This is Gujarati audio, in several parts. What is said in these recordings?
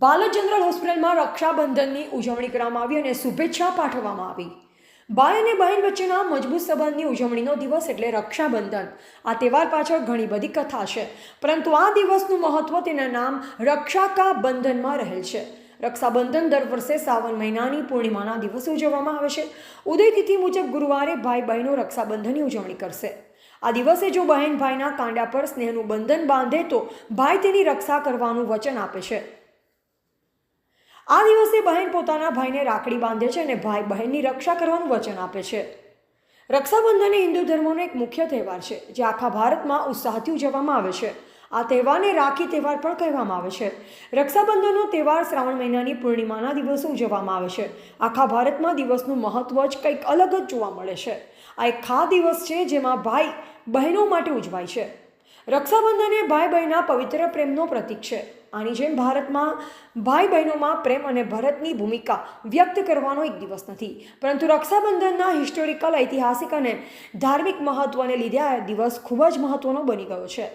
બાલાજી જનરલ હોસ્પિટલમાં રક્ષાબંધનની ઉજવણી કરવામાં આવી અને શુભેચ્છા પાઠવવામાં આવી। ભાઈ અને બહેન વચ્ચેના મજબૂત સંબંધની ઉજવણીનો દિવસ એટલે રક્ષાબંધન। આ તહેવાર પાછળ ઘણી બધી કથા છે, પરંતુ આ દિવસનું મહત્વ તેના નામ રક્ષા કા બંધનમાં રહેલ છે। રક્ષાબંધન દર વર્ષે સાવન મહિનાની પૂર્ણિમાના દિવસે ઉજવવામાં આવે છે। ઉદય તિથિ મુજબ ગુરુવારે ભાઈ બહેનો રક્ષાબંધનની ઉજવણી કરશે। આ દિવસે જો બહેન ભાઈના કાંડા પર સ્નેહનું બંધન બાંધે તો ભાઈ તેની રક્ષા કરવાનું વચન આપે છે। આ દિવસે બહેન પોતાના ભાઈને રાખડી બાંધે છે અને ભાઈ બહેનની રક્ષા કરવાનું વચન આપે છે। રક્ષાબંધન એ હિન્દુ ધર્મનો એક મુખ્ય તહેવાર છે જે આખા ભારતમાં ઉત્સાહથી ઉજવવામાં આવે છે। આ તહેવારને રાખી તહેવાર પણ કહેવામાં આવે છે। રક્ષાબંધનનો તહેવાર શ્રાવણ મહિનાની પૂર્ણિમાના દિવસે ઉજવવામાં આવે છે। આખા ભારતમાં દિવસનું મહત્વ જ કંઈક અલગ જ જોવા મળે છે। આ એક ખાસ દિવસ છે જેમાં ભાઈ બહેનો માટે ઉજવાય છે। રક્ષાબંધન એ ભાઈ બહેનના પવિત્ર પ્રેમનો પ્રતીક છે। આની જેમ ભારતમાં ભાઈ બહેનોમાં પ્રેમ અને ભરતની ભૂમિકા વ્યક્ત કરવાનો એક દિવસ નથી, પરંતુ રક્ષાબંધનના હિસ્ટોરિકલ, ઐતિહાસિક અને ધાર્મિક મહત્વને લીધે આ દિવસ ખૂબ જ મહત્વનો બની ગયો છે।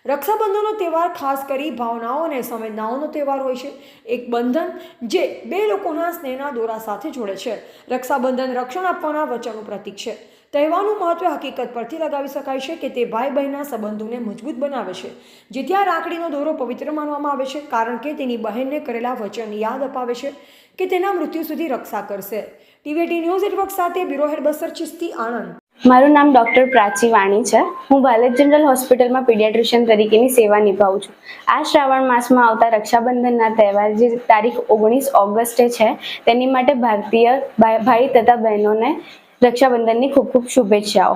રક્ષાબંધનનો તહેવાર ખાસ કરી ભાવનાઓ અને સંવેદનાઓનો તહેવાર હોય છે। એક બંધન જે બે લોકોના સ્નેહના દોરા સાથે જોડે છે। રક્ષાબંધન રક્ષણ આપવાના વચનનું પ્રતીક છે। તહેવારનું મહત્વ હકીકત પરથી લગાવી શકાય છે કે તે ભાઈ બહેનના સંબંધોને મજબૂત બનાવે છે। જેથી આ રાખડીનો દોરો પવિત્ર માનવામાં આવે છે, કારણ કે તેની બહેનને કરેલા વચનની યાદ અપાવે છે કે તેના મૃત્યુ સુધી રક્ષા કરશે। ટીવી18 ન્યૂઝ નેટવર્ક સાથે બ્યુરો હેડ બસર ચિસ્તી, આણંદ। મારું નામ ડૉક્ટર પ્રાચી વાણી છે। હું બાલાજી જનરલ હોસ્પિટલમાં પીડિયાટ્રિશિયન તરીકેની સેવા નિભાવું છું। આ શ્રાવણ માસમાં આવતા રક્ષાબંધનના તહેવાર જે તારીખ 19 ઓગસ્ટે છે, તેની માટે ભારતીય ભાઈ તથા બહેનોને રક્ષાબંધનની ખૂબ ખૂબ શુભેચ્છાઓ।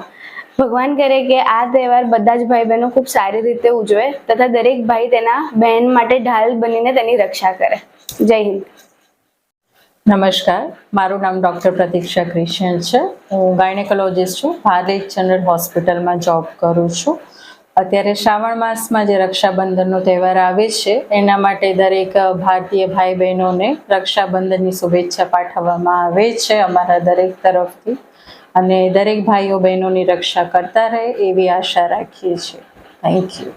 ભગવાન કરે કે આ તહેવાર બધા જ ભાઈ બહેનો ખૂબ સારી રીતે ઉજવે તથા દરેક ભાઈ તેના બહેન માટે ઢાલ બનીને તેની રક્ષા કરે। જય હિન્દ। નમસ્કાર, મારું નામ ડૉક્ટર પ્રતીક્ષા ક્રિશ્ચન છે। હું ગાયનેકોલોજિસ્ટ છું, બાલાજી જનરલ હોસ્પિટલમાં જોબ કરું છું। અત્યારે શ્રાવણ માસમાં જે રક્ષાબંધનનો તહેવાર આવે છે, એના માટે દરેક ભારતીય ભાઈ બહેનોને રક્ષાબંધનની શુભેચ્છા પાઠવવામાં આવે છે અમારા દરેક તરફથી, અને દરેક ભાઈઓ બહેનોની રક્ષા કરતા રહે એવી આશા રાખીએ છીએ। Thank you.